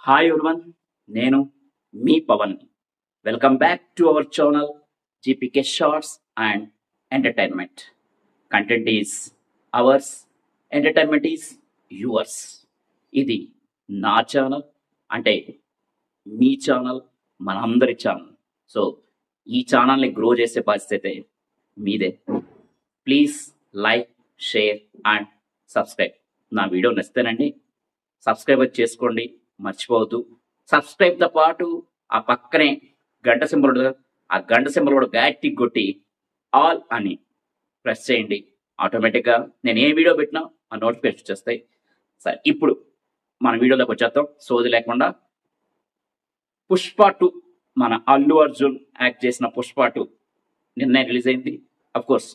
Hi everyone, నేను మీ Pavan. Welcome back to our channel GPK shorts and entertainment. Content is ours, entertainment is yours. ఇది నా channel, అంటే మీ ఛానల్, మనందరి ఛానల్. సో ఈ ఛానల్ని గ్రో చేసే బాధ్యత అయితే మీదే. Please like, share and subscribe. నా వీడియో నచ్చితేనండి సబ్స్క్రైబ్ చేసుకోండి, మర్చిపోవద్దు. సబ్స్క్రైబ్తో పాటు ఆ పక్కనే గంట సింబల్ ఉంటుంది, ఆ గంట సింబల్ కూడా గట్టిగా కొట్టి ఆల్ అని ప్రెస్ చేయండి. ఆటోమేటిక్గా నేను ఏ వీడియో పెట్టినా ఆ నోటిఫికేషన్ వచ్చేస్తాయి. సరే, ఇప్పుడు మన వీడియోలోకి వచ్చేద్దాం సోది లేకుండా. పుష్ప 2, మన అల్లు అర్జున్ యాక్ట్ చేసిన పుష్ప 2 నిన్నే రిలీజ్ అయింది. అఫ్ కోర్స్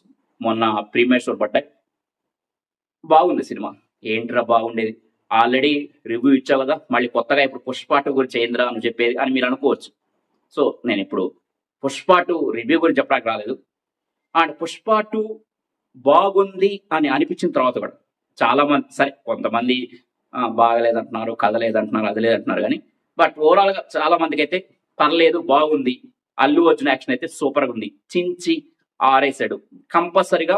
మొన్న ప్రీమియర్ షో పడ్డాయి. బాగుంది సినిమా. ఏంట్రా బాగుండేది, ఆల్రెడీ రివ్యూ ఇచ్చావు కదా, మళ్ళీ కొత్తగా ఇప్పుడు పుష్ప 2 గురించి ఏంద్రా అని చెప్పేది అని మీరు అనుకోవచ్చు. సో నేను ఇప్పుడు పుష్ప 2 రివ్యూ గురించి చెప్పడానికి రాలేదు. అండ్ పుష్ప 2 బాగుంది అని అనిపించిన తర్వాత కూడా చాలా మంది, సరే కొంతమంది బాగలేదంటున్నారు, కథ లేదంటున్నారు, అది లేదంటున్నారు, కానీ బట్ ఓవరాల్గా చాలా మందికి అయితే పర్లేదు, బాగుంది. అల్లు అర్జున్ యాక్షన్ అయితే సూపర్గా ఉంది, చించి ఆరేసాడు. కంపల్సరిగా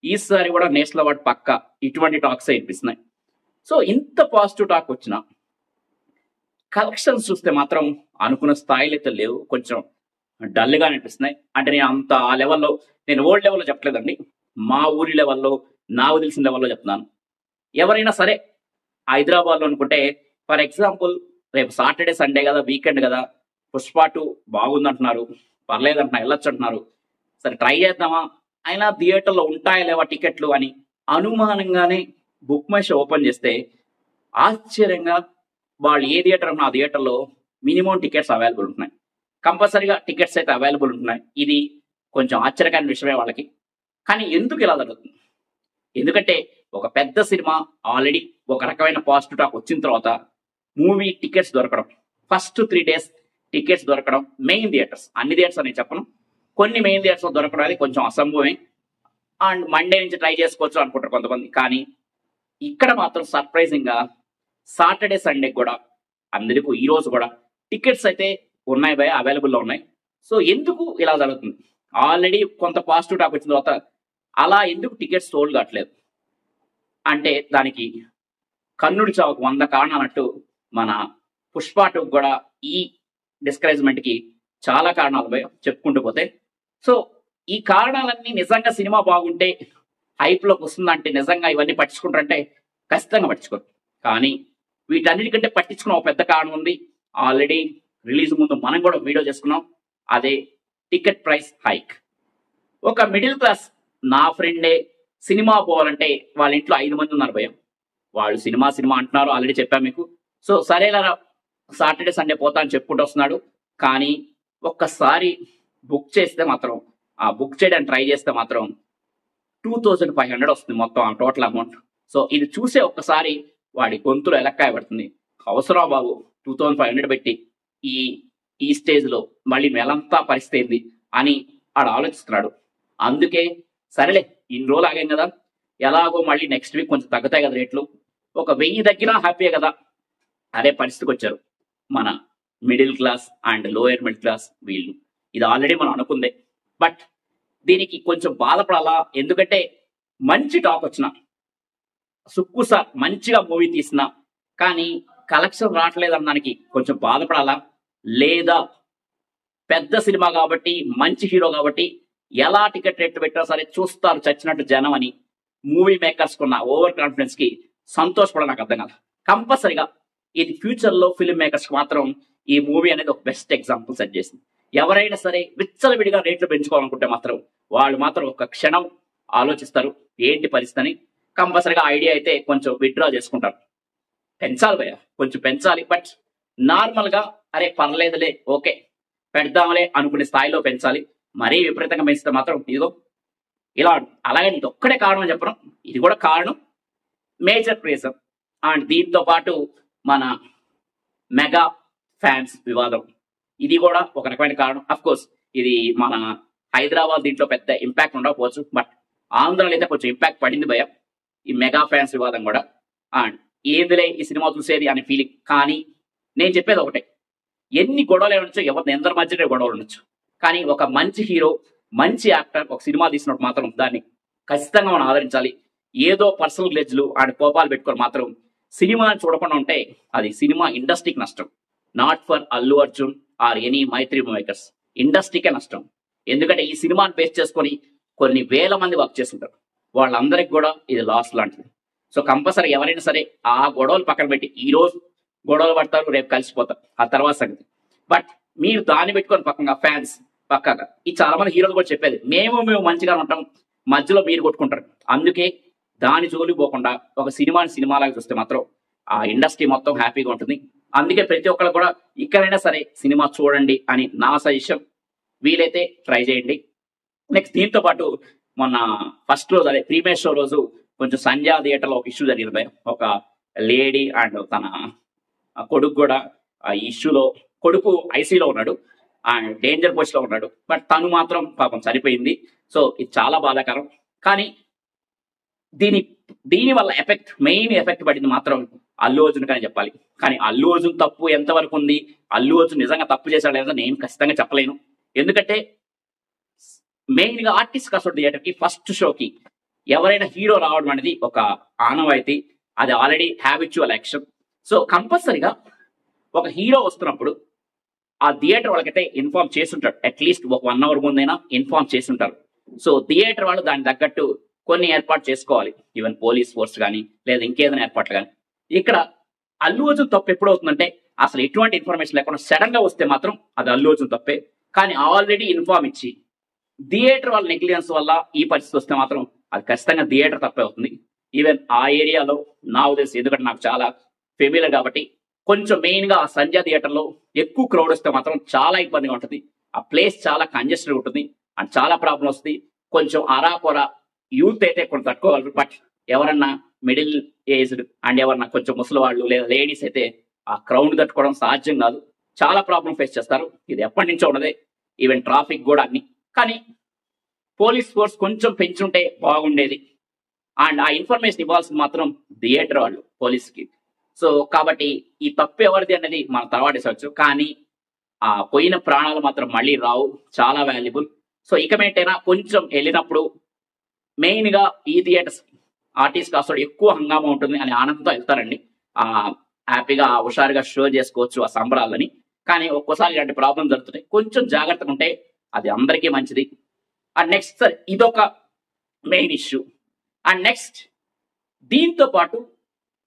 ఈసారి కూడా నేషనల్ అవార్డు పక్క, ఇటువంటి టాక్స్ వినిపిస్తున్నాయి. సో ఇంత పాజిటివ్ టాక్ వచ్చిన కలెక్షన్స్ చూస్తే మాత్రం అనుకున్న స్థాయిలో అయితే లేవు, కొంచెం డల్గా అనిపిస్తున్నాయి. అంటే నేను అంత ఆ లెవెల్లో, నేను ఓల్డ్ లెవెల్లో చెప్పలేదండి, మా ఊరి లెవెల్లో, నాకు తెలిసిన లెవెల్లో చెప్తున్నాను. ఎవరైనా సరే హైదరాబాద్లో అనుకుంటే, ఫర్ ఎగ్జాంపుల్ రేపు సాటర్డే సండే కదా, వీకెండ్ కదా, పుష్ప 2 బాగుందంటున్నారు, పర్లేదంటున్నారు, వెళ్ళొచ్చు అంటున్నారు. సరే ట్రై చేద్దామా, అయినా థియేటర్లో ఉంటాయా లేవా టికెట్లు అని అనుమానంగానే బుక్ మై షో ఓపెన్ చేస్తే ఆశ్చర్యంగా వాళ్ళు ఏ థియేటర్ అన్నా ఆ థియేటర్లో మినిమం టికెట్స్ అవైలబుల్ ఉంటున్నాయి. కంపల్సరీగా టికెట్స్ అయితే అవైలబుల్ ఉంటున్నాయి. ఇది కొంచెం ఆశ్చర్యకరమైన విషయమే వాళ్ళకి. కానీ ఎందుకు ఇలా జరుగుతుంది? ఎందుకంటే ఒక పెద్ద సినిమా ఆల్రెడీ ఒక రకమైన పాజిటివ్ టాక్ వచ్చిన తర్వాత మూవీ టికెట్స్ దొరకడం, ఫస్ట్ 3 days టికెట్స్ దొరకడం, మెయిన్ థియేటర్స్, అన్ని థియేటర్స్ అని చెప్పను, కొన్ని మెయిన్ థియేటర్స్ దొరకడం అనేది కొంచెం అసంభవమే. అండ్ మండే నుంచి ట్రై చేసుకోవచ్చు అనుకుంటారు కొంతమంది. కానీ ఇక్కడ మాత్రం సర్ప్రైజింగ్ గా సాటర్డే సండే కూడా అందరికీ ఈ రోజు కూడా టికెట్స్ అయితే ఉన్నాయి భయ, అవైలబుల్లో ఉన్నాయి. సో ఎందుకు ఇలా జరుగుతుంది? ఆల్రెడీ కొంత పాజిటివ్ టాక్ వచ్చిన తర్వాత అలా ఎందుకు టికెట్స్ సోల్డ్ కావట్లేదు అంటే దానికి కన్నుడి చావుకు 100 కారణాలన్నట్టు మన పుష్ప 2 కూడా ఈ డిస్కరేజ్మెంట్ కి చాలా కారణాలు భయ చెప్పుకుంటూ పోతే. సో ఈ కారణాలన్నీ నిజంగా సినిమా బాగుంటే హైప్లోకి వస్తుందంటే, నిజంగా ఇవన్నీ పట్టించుకుంటారంటే ఖచ్చితంగా పట్టించుకోరు. కానీ వీటన్నిటికంటే పట్టించుకున్న ఒక పెద్ద కారణం ఉంది. ఆల్రెడీ రిలీజ్ ముందు మనం కూడా వీడియో చేసుకున్నాం, అదే టికెట్ ప్రైస్ హైక్. ఒక మిడిల్ క్లాస్ నా ఫ్రెండే సినిమా పోవాలంటే వాళ్ళ ఇంట్లో 5 మంది ఉన్నారు భయం, వాళ్ళు సినిమా అంటున్నారు, ఆల్రెడీ చెప్పాను మీకు. సో సరేలా సాటర్డే సండే పోతా అని చెప్పుకుంటూ వస్తున్నాడు. కానీ ఒక్కసారి బుక్ చేస్తే మాత్రం, ఆ బుక్ చేయడానికి ట్రై చేస్తే మాత్రం 2500 వస్తుంది మొత్తం ఆ టోటల్ అమౌంట్. సో ఇది చూసే ఒక్కసారి వాడి గొంతులో ఎలక్కాయ పడుతుంది. అవసరం బాబు 2500 పెట్టి ఈ ఈ స్టేజ్లో మళ్ళీ నెలంతా పరిస్థితి ఏంది అని ఆడు ఆలోచిస్తున్నాడు. అందుకే సరేలే ఇన్ని రోజులు ఆగాం కదా, ఎలాగో మళ్ళీ నెక్స్ట్ వీక్ కొంచెం తగ్గుతాయి కదా రేట్లు, ఒక 1000 తగ్గినా హ్యాపీయే కదా అదే పరిస్థితికి వచ్చారు మన middle class and lower middle class వీళ్ళు. ఇది ఆల్రెడీ మనం అనుకుందే. బట్ దీనికి కొంచెం బాధపడాలా, ఎందుకంటే మంచి టాక్ వచ్చిన సుక్కు సార్ మంచిగా మూవీ తీసిన కానీ కలెక్షన్ రావట్లేదనడానికి కొంచెం బాధపడాలా, లేదా పెద్ద సినిమా కాబట్టి మంచి హీరో కాబట్టి ఎలా టికెట్ రేట్లు పెట్టినా సరే చూస్తారు చచ్చినట్టు జనం అని మూవీ మేకర్స్ కున్న ఓవర్ కాన్ఫిడెన్స్ కి సంతోషపడాలి? నాకు అర్థం కాదు. కంపల్సరిగా ఇది ఫ్యూచర్ లో ఫిల్మ్ మేకర్స్ మాత్రం ఈ మూవీ అనేది ఒక బెస్ట్ ఎగ్జాంపుల్ సెట్ చేసింది. ఎవరైనా సరే విచ్చలవిడిగా రేట్లు పెంచుకోవాలనుకుంటే మాత్రం వాళ్ళు మాత్రం ఒక క్షణం ఆలోచిస్తారు ఏంటి పరిస్థితి అని. కంపల్సరీగా ఐడియా అయితే కొంచెం విత్డ్రా చేసుకుంటారు. పెంచాలి భయ, కొంచెం పెంచాలి. బట్ నార్మల్ గా అరే పర్లేదులే, ఓకే పెడదాంలే అనుకునే స్థాయిలో పెంచాలి. మరీ విపరీతంగా పెంచితే మాత్రం ఇదిగో ఇలా. అలాగే ఇది ఒక్కడే కారణం చెప్పడం, ఇది కూడా కారణం, మేజర్ రీజన్. అండ్ దీంతో పాటు మన మెగా ఫ్యాన్స్ వివాదం, ఇది కూడా ఒక రకమైన కారణం. అఫ్ కోర్స్ ఇది మన హైదరాబాద్ దీంట్లో పెద్ద ఇంపాక్ట్ ఉండకపోవచ్చు, బట్ ఆంధ్రాలో అయితే కొంచెం ఇంపాక్ట్ పడింది భయ ఈ మెగా ఫ్యాన్స్ వివాదం కూడా. అండ్ ఏందిలే ఈ సినిమా చూసేది అనే ఫీలింగ్. కానీ నేను చెప్పేది ఒకటే, ఎన్ని గొడవలు ఉండొచ్చు, ఎవరిని ఎందరి మధ్యనే గొడవలు ఉండొచ్చు, కానీ ఒక మంచి హీరో, మంచి యాక్టర్ ఒక సినిమా తీసినప్పుడు మాత్రం దాన్ని ఖచ్చితంగా మనం ఆదరించాలి. ఏదో పర్సనల్ గ్లెజ్లు అండ్ కోపాలు పెట్టుకొని మాత్రం సినిమాని చూడకుండా ఉంటే అది సినిమా ఇండస్ట్రీకి నష్టం. Not for Allu Arjun or any Mythri makers, ఇండస్ట్రీకే నష్టం. ఎందుకంటే ఈ సినిమాని బేస్ చేసుకొని కొన్ని వేల మంది వర్క్ చేస్తుంటారు, వాళ్ళందరికి కూడా ఇది లాస్ లాంటిది. సో కంపల్సరీ ఎవరైనా సరే ఆ గొడవలు పక్కన పెట్టి, ఈ రోజు గొడవలు పడతారు, రేపు కలిసిపోతారు, ఆ తర్వాత సంగతి. బట్ మీరు దాన్ని పెట్టుకొని పక్కగా ఫ్యాన్స్ పక్కగా, ఈ చాలా మంది హీరోలు కూడా చెప్పేది, మేము మంచిగా ఉంటాం, మధ్యలో మీరు కొట్టుకుంటారు. అందుకే దాని జోలి పోకుండా ఒక సినిమాని సినిమాలాగా చూస్తే మాత్రం ఆ ఇండస్ట్రీ మొత్తం హ్యాపీగా ఉంటుంది. అందుకే ప్రతి ఒక్కరు కూడా ఇక్కడైనా సరే సినిమా చూడండి అని నా సజెషన్. వీలైతే ట్రై చేయండి. నెక్స్ట్ దీంతో పాటు మొన్న ఫస్ట్ రోజు అదే ప్రీమియర్ షో రోజు కొంచెం సంధ్యా థియేటర్లో ఒక ఇష్యూ జరిగింది. ఒక లేడీ అండ్ తన కొడుకు కూడా ఆ ఇష్యూలో, కొడుకు ఐసీలో ఉన్నాడు అండ్ డేంజర్ పోస్ట్ లో ఉన్నాడు, బట్ తను మాత్రం పాపం చనిపోయింది. సో ఇది చాలా బాధాకరం. కానీ దీని వల్ల మెయిన్ ఎఫెక్ట్ పడింది మాత్రం అల్లు అర్జున్ కానీ చెప్పాలి. కానీ అల్లు అర్జున్ తప్పు ఎంతవరకు ఉంది, అల్లు అర్జున్ నిజంగా తప్పు చేశాడు లేదా నేను ఖచ్చితంగా చెప్పలేను. ఎందుకంటే మెయిన్ గా ఆర్టిస్ట్ కసోట్ థియేటర్ కి ఫస్ట్ షోకి ఎవరైనా హీరో రావడం అనేది ఒక ఆనవాయితీ, అది ఆల్రెడీ హ్యాబిచువల్ యాక్షన్. సో కంపల్సరీగా ఒక హీరో వస్తున్నప్పుడు ఆ థియేటర్ వాళ్ళకైతే ఇన్ఫార్మ్ చేస్తుంటాడు, అట్లీస్ట్ ఒక 1 hour ముందైనా ఇన్ఫార్మ్ చేస్తుంటారు. సో థియేటర్ వాళ్ళు దానికి తగ్గట్టు కొన్ని ఏర్పాటు చేసుకోవాలి, ఈవెన్ పోలీస్ ఫోర్స్ కానీ లేదా ఇంకేదైనా ఏర్పాట్లు కానీ. ఇక్కడ అల్లు అర్జున్ తప్పు ఎప్పుడు అవుతుందంటే అసలు ఎటువంటి ఇన్ఫర్మేషన్ లేకుండా సడన్ గా వస్తే మాత్రం అది అల్లు అర్జున్ తప్పే. కానీ ఆల్రెడీ ఇన్ఫార్మ్ ఇచ్చి థియేటర్ వాళ్ళ నెగ్లిజెన్స్ వల్ల ఈ పరిస్థితి వస్తే మాత్రం అది ఖచ్చితంగా థియేటర్ తప్పే అవుతుంది. ఈవెన్ ఆ ఏరియాలో నాకు తెలుసు, ఎందుకంటే నాకు చాలా ఫెమిలియర్ కాబట్టి. కొంచెం మెయిన్ గా ఆ సంధ్యా థియేటర్ లో ఎక్కువ క్రౌడ్ వస్తే మాత్రం చాలా ఇబ్బందిగా ఉంటుంది. ఆ ప్లేస్ చాలా కంజెస్టెడ్ ఉంటుంది అండ్ చాలా ప్రాబ్లం వస్తుంది. కొంచెం అరాకొర యూత్ అయితే కొంచెం తట్టుకోగలరు, బట్ ఎవరన్నా మిడిల్ ఏజ్డ్ అండ్ ఎవరన్నా కొంచెం ముసలి వాళ్ళు లేదా లేడీస్ అయితే ఆ క్రౌడ్ తట్టుకోవడం సాధ్యం కాదు, చాలా ప్రాబ్లం ఫేస్ చేస్తారు. ఇది ఎప్పటి నుంచో ఉన్నదే, ఈవెన్ ట్రాఫిక్ కూడా అన్ని. కానీ పోలీస్ ఫోర్స్ కొంచెం పెంచుంటే బాగుండేది అండ్ ఆ ఇన్ఫర్మేషన్ ఇవ్వాల్సింది మాత్రం థియేటర్ వాళ్ళు పోలీస్కి. సో కాబట్టి ఈ తప్పు ఎవరిది అనేది మనం తర్వాత డిసవచ్చు, కానీ ఆ పోయిన ప్రాణాలు మాత్రం మళ్ళీ రావు, చాలా వాల్యుబుల్. సో ఇక మేటైనా కొంచెం వెళ్ళినప్పుడు మెయిన్ గా ఈ థియేటర్స్ ఆర్టిస్ట్ కాస్త ఎక్కువ హంగామా ఉంటుంది అని ఆనందంతో వెళ్తారండి. ఆ హ్యాపీగా హుషారుగా షో చేసుకోవచ్చు ఆ సంబరాలని. కానీ ఒక్కోసారి ఇలాంటి ప్రాబ్లం జరుగుతుంటాయి, కొంచెం జాగ్రత్తగా ఉంటే అది అందరికీ మంచిది. అండ్ నెక్స్ట్ ఇదొక మెయిన్ ఇష్యూ. అండ్ నెక్స్ట్ దీంతో పాటు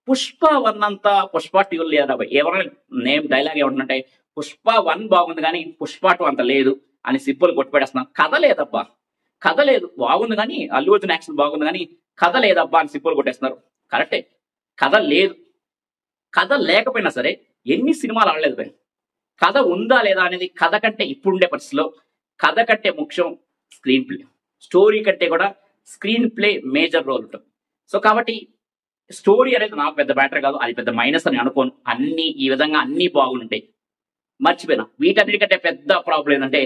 పుష్ప 1 అంతా పుష్ప 2 లేదా ఎవరైనా నేమ్ డైలాగ్ ఏమంటుంటే పుష్ప 1 బాగుంది కానీ పుష్ప 2 అంత లేదు అని సింపుల్ కొట్టుపెట్టేస్తున్నాం. కథ లేదబ్బా, కథ లేదు, బాగుంది కానీ అల్లు అర్జున్ యాక్షన్ బాగుంది కానీ కథ లేదబ్బా అని సింపుల్ కొట్టేస్తున్నారు. కరెక్టే, కథ లేదు. కథ లేకపోయినా సరే ఎన్ని సినిమాలు ఆడలేదు భయ్, కథ ఉందా లేదా అనేది కథ కంటే ఇప్పుడుండే పరిస్థితిలో కథ కంటే ముఖ్యం స్క్రీన్ ప్లే. స్టోరీ కంటే కూడా స్క్రీన్ ప్లే మేజర్ రోల్ ఉంటుంది. సో కాబట్టి స్టోరీ అనేది నాకు పెద్ద మ్యాటర్ కాదు, అది పెద్ద మైనస్ అని అనుకోను. అన్ని ఈ విధంగా అన్ని బాగుంటాయి. మర్చిపోయినా వీటన్నిటికంటే పెద్ద ప్రాబ్లం ఏంటంటే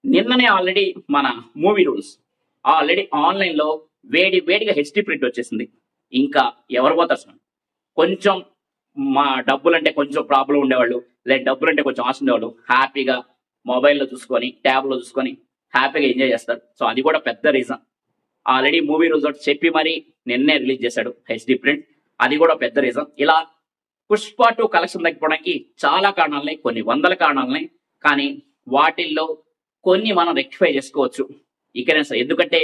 నిన్ననే ఆల్రెడీ మన మూవీ రూల్స్ ఆల్రెడీ ఆన్లైన్ లో వేడిగా హెచ్డి ప్రింట్ వచ్చేసింది. ఇంకా ఎవరు పోతారు? కొంచెం మా డబ్బులు అంటే కొంచెం ప్రాబ్లం ఉండేవాళ్ళు, లేదా డబ్బులు అంటే కొంచెం ఆశ ఉండేవాళ్ళు హ్యాపీగా మొబైల్లో చూసుకొని ట్యాబ్లో చూసుకొని హ్యాపీగా ఎంజాయ్ చేస్తారు. సో అది కూడా పెద్ద రీజన్. ఆల్రెడీ మూవీ రూల్స్ చెప్పి మరీ నిన్నే రిలీజ్ చేశాడు హెచ్డి ప్రింట్, అది కూడా పెద్ద రీజన్. ఇలా పుష్ప 2 కలెక్షన్ తగ్గిపోవడానికి చాలా కారణాలున్నాయి, కొన్ని వందల కారణాలున్నాయి. కానీ వాటిల్లో కొన్ని మనం రెక్టిఫై చేసుకోవచ్చు ఇకనే సార్. ఎందుకంటే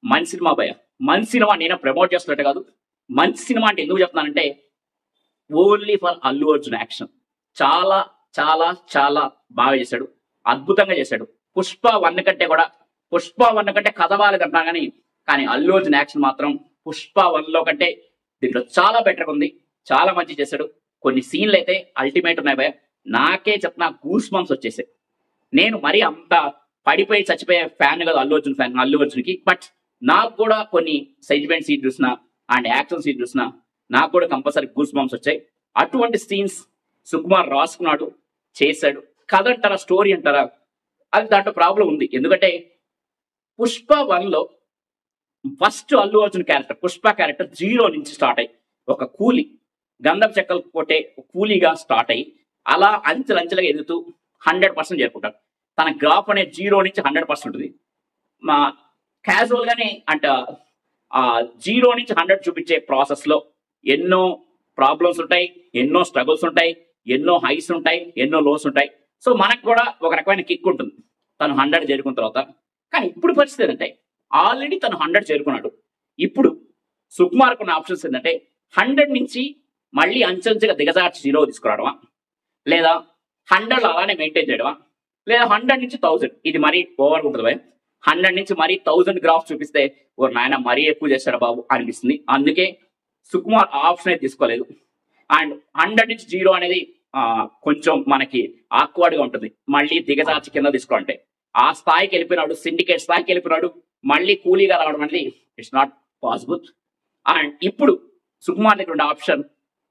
మంచి సినిమా భయ, మంచి సినిమా నేను ప్రమోట్ చేస్తున్నట్టు కాదు, మంచి సినిమా అంటే ఎందుకు చెప్తున్నానంటే only for Allu Arjun action చాలా చాలా చాలా బాగా చేశాడు, అద్భుతంగా చేశాడు. పుష్ప 1 కంటే కథ బాగాలేదంటున్నా కానీ అల్లు అర్జున్ యాక్షన్ మాత్రం పుష్ప 1లో కంటే దీంట్లో చాలా బెటర్గా ఉంది, చాలా మంచి చేశాడు. కొన్ని సీన్లు అయితే అల్టిమేట్ ఉన్నాయి భయ, నాకే చెప్పిన గూస్ బంప్స్ వచ్చేసాయి. నేను మరీ అంత పడిపోయి చచ్చిపోయే ఫ్యాన్ కాదు అల్లు అర్జున్ ఫ్యాన్ అల్లు అర్జున్కి, బట్ నాకు కూడా కొన్ని సెంటిమెంట్ సీన్ చూసినా అండ్ యాక్షన్ సీన్ చూసినా నాకు కూడా కంపల్సరీ గూస్ బంప్స్ వచ్చాయి. అటువంటి సీన్స్ సుకుమార్ రాసుకున్నాడు, చేశాడు. కథ అంటారా స్టోరీ అంటారా అది దాంట్లో ప్రాబ్లం ఉంది. ఎందుకంటే పుష్ప 1లో first Allu Arjun character Pushpa character 0 నుంచి స్టార్ట్ అయ్యి ఒక కూలీ, గంధం చెక్కలు కొట్టే కూలీగా స్టార్ట్ అయ్యి అలా అంచెలంచెలుగా ఎదుగుతూ 100% చేరుకుంటారు. తన గ్రాఫ్ అనేది 0 నుంచి 100% ఉంటుంది. మా క్యాజువల్ గానే అంట 0 నుంచి 100 చూపించే ప్రాసెస్ లో ఎన్నో ప్రాబ్లమ్స్ ఉంటాయి, ఎన్నో స్ట్రగుల్స్ ఉంటాయి, ఎన్నో హైస్ ఉంటాయి, ఎన్నో లోస్ ఉంటాయి. సో మనకు కూడా ఒక రకమైన కిక్ ఉంటుంది తను 100 చేరుకున్న తర్వాత. కానీ ఇప్పుడు పరిస్థితి ఏంటంటే ఆల్రెడీ తను 100 చేరుకున్నాడు. ఇప్పుడు సుకుమార్కు ఉన్న ఆప్షన్స్ ఏంటంటే 100 నుంచి మళ్ళీ అంచెంచెగా దిగజార్చి 0 తీసుకురావడమా, లేదా 100 అలానే మెయింటైన్ చేయడమా, లేదా 100 నుంచి 1000. ఇది మరీ ఓవర్ ఉంటుంది భయ. 100 నుంచి మరీ 1000 గ్రాఫ్ చూపిస్తే ఓ నాయన మరీ ఎక్కువ చేశాడు బాబు అనిపిస్తుంది. అందుకే సుకుమార్ ఆప్షన్ అయితే తీసుకోలేదు. అండ్ 100 నుంచి 0 అనేది కొంచెం మనకి ఆక్వర్డ్ గా ఉంటుంది. మళ్ళీ దిగజార్చి కింద తీసుకోవాలంటే ఆ స్థాయికి వెళ్ళిపోయినాడు, సిండికేట్ స్థాయికి వెళ్ళిపోయినాడు, మళ్ళీ కూలీగా రావడం అనేది ఇట్స్ నాట్ పాసిబుల్. అండ్ ఇప్పుడు సుకుమార్ దగ్గర ఉండే ఆప్షన్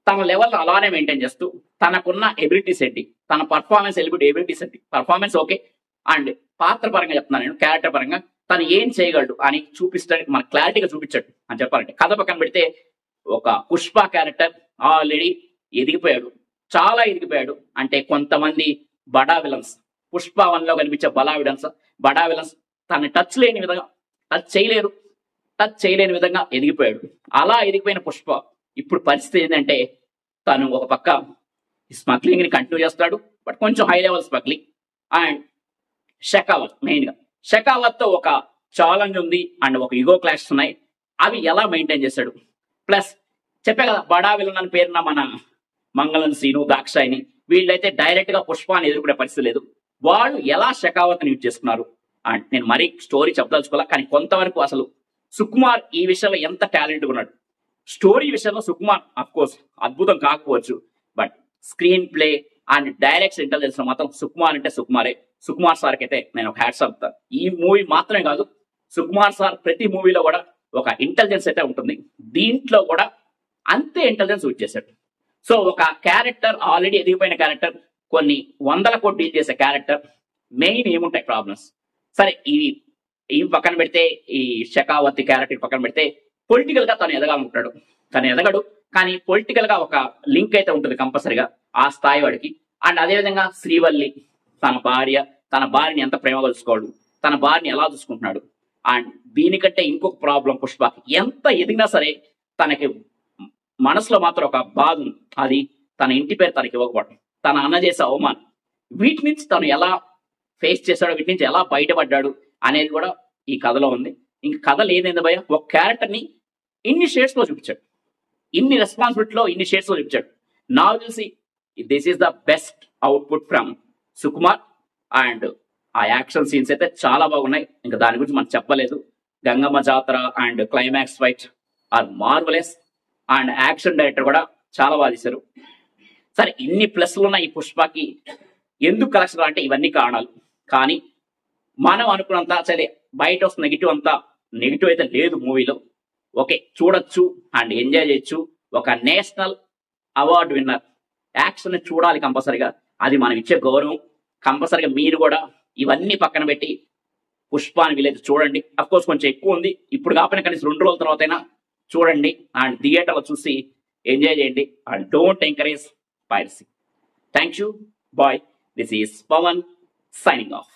తన లెవెల్ అలానే మెయింటైన్ చేస్తూ తనకున్న ఎబిలిటీస్ ఏంటి, తన పర్ఫార్మెన్స్ ఎబిలిటీస్ ఏంటి, పర్ఫార్మెన్స్ ఓకే, అండ్ పాత్ర పరంగా చెప్తున్నాను నేను, క్యారెక్టర్ పరంగా తను ఏం చేయగలడు అని చూపిస్తాడు, మన క్లారిటీగా చూపించాడు అని చెప్పాలంటే. కథ పక్కన పెడితే ఒక పుష్ప క్యారెక్టర్ ఆల్రెడీ ఎదిగిపోయాడు, చాలా ఎదిగిపోయాడు. అంటే కొంతమంది బడా విలన్స్, పుష్ప 1 లో కనిపించే బడా విలన్స్ తనని టచ్ చేయలేని విధంగా ఎదిగిపోయాడు. అలా ఎదిగిపోయిన పుష్ప ఇప్పుడు పరిస్థితి ఏంటంటే తను ఒక పక్క స్మగ్లింగ్ ని కంటిన్యూ చేస్తాడు, బట్ కొంచెం high level smuggling. And Shekhawat తో ఒక ఛాలెంజ్ ఉంది అండ్ ఒక ఈగో క్లాషెస్ ఉన్నాయి. అవి ఎలా మెయింటైన్ చేశాడు. ప్లస్ చెప్పే కదా బడా విలన్ అని పేరున్న మన మంగళన్ సీను, దాక్షాయిని వీళ్ళైతే డైరెక్ట్ గా పుష్పాన్ని ఎదుర్కొనే పరిస్థితి లేదు. వాళ్ళు ఎలా షెకావత్ని యూజ్ చేసుకున్నారు అండ్ నేను మరీ స్టోరీ చెప్పదలుచుకోవాలా. కానీ కొంతవరకు అసలు సుకుమార్ ఈ విషయంలో ఎంత టాలెంట్ ఉన్నాడు. స్టోరీ విషయంలో సుకుమార్ అఫ్ కోర్స్ అద్భుతం కాకపోవచ్చు, but screen play and direction intelligence లో మాత్రం సుకుమార్ అంటే సుకుమారే. సుకుమార్ సార్కి అయితే నేను ఒక హ్యాట్స్ ఆఫ్. ఈ మూవీ మాత్రమే కాదు, సుకుమార్ సార్ ప్రతి మూవీలో కూడా ఒక ఇంటెలిజెన్స్ అయితే ఉంటుంది. దీంట్లో కూడా అంతే ఇంటెలిజెన్స్ యూజ్ చేశాడు. సో ఒక క్యారెక్టర్ ఆల్రెడీ ఎదిగిపోయిన క్యారెక్టర్, కొన్ని 100 కోట్లు డీల్ చేసే క్యారెక్టర్, మెయిన్ ఏముంటాయి ప్రాబ్లమ్స్. సరే ఈ పక్కన పెడితే, ఈ షెకావత్ క్యారెక్టర్ పక్కన పెడితే పొలిటికల్ గా తను ఎదగాలనుకుంటాడు. తను ఎదగడు, కానీ పొలిటికల్ గా ఒక లింక్ అయితే ఉంటుంది కంపల్సరిగా ఆ స్థాయి వాడికి. అండ్ అదేవిధంగా శ్రీవల్లి తన భార్యని ఎంత ప్రేమ కలుసుకోడు, తన భార్యని ఎలా చూసుకుంటున్నాడు. అండ్ దీనికంటే ఇంకొక ప్రాబ్లం, పుష్పకి ఎంత ఎదిగినా సరే తనకి మనసులో మాత్రం ఒక బాధ ఉంది. అది తన ఇంటి పేరు తనకి ఇవ్వకపోవడం, తన అన్న చేసే అవమానం. వీటి నుంచి తను ఎలా ఫేస్ చేశాడో, వీటి నుంచి ఎలా బయటపడ్డాడు అనేది కూడా ఈ కథలో ఉంది. ఇంక కథ లేదేంది భయ, ఒక క్యారెక్టర్ ని ఇన్ని షేడ్స్ లో చూపించాడు, ఇన్ని రెస్పాన్సిబిలిటీలో ఇన్ని షేడ్స్ లో చూపించాడు. నాకు తెలిసి this is the best output from Sukumar. And ఆ యాక్షన్ సీన్స్ అయితే చాలా బాగున్నాయి, ఇంకా దాని గురించి మనం చెప్పలేదు. గంగమ్మ జాతర and climax fight or marvellous. And action director కూడా చాలా బాగా తీశారు. సరే ఇన్ని ప్లస్లు ఉన్న ఈ పుష్పకి ఎందుకు కలెక్షన్ అంటే ఇవన్నీ కారణాలు. కానీ మనం అనుకున్నంత సరే బయట వస్తున్న నెగిటివ్ అంతా నెగిటివ్ అయితే లేదు మూవీలో. ఓకే, చూడొచ్చు అండ్ ఎంజాయ్ చేయొచ్చు. ఒక నేషనల్ అవార్డు విన్నర్ యాక్షన్ చూడాలి కంపల్సరిగా, అది మనం ఇచ్చే గౌరవం. కంపల్సరిగా మీరు కూడా ఇవన్నీ పక్కన పెట్టి పుష్పాని వీలైతే చూడండి. అఫ్ కోర్స్ కొంచెం ఎక్కువ ఉంది, ఇప్పుడు కాకపోయినా కనీసం 2 రోజుల తర్వాత అయినా చూడండి అండ్ థియేటర్లో చూసి ఎంజాయ్ చేయండి. And don't encourage piracy. Thank you, bye. This is Pavan signing of.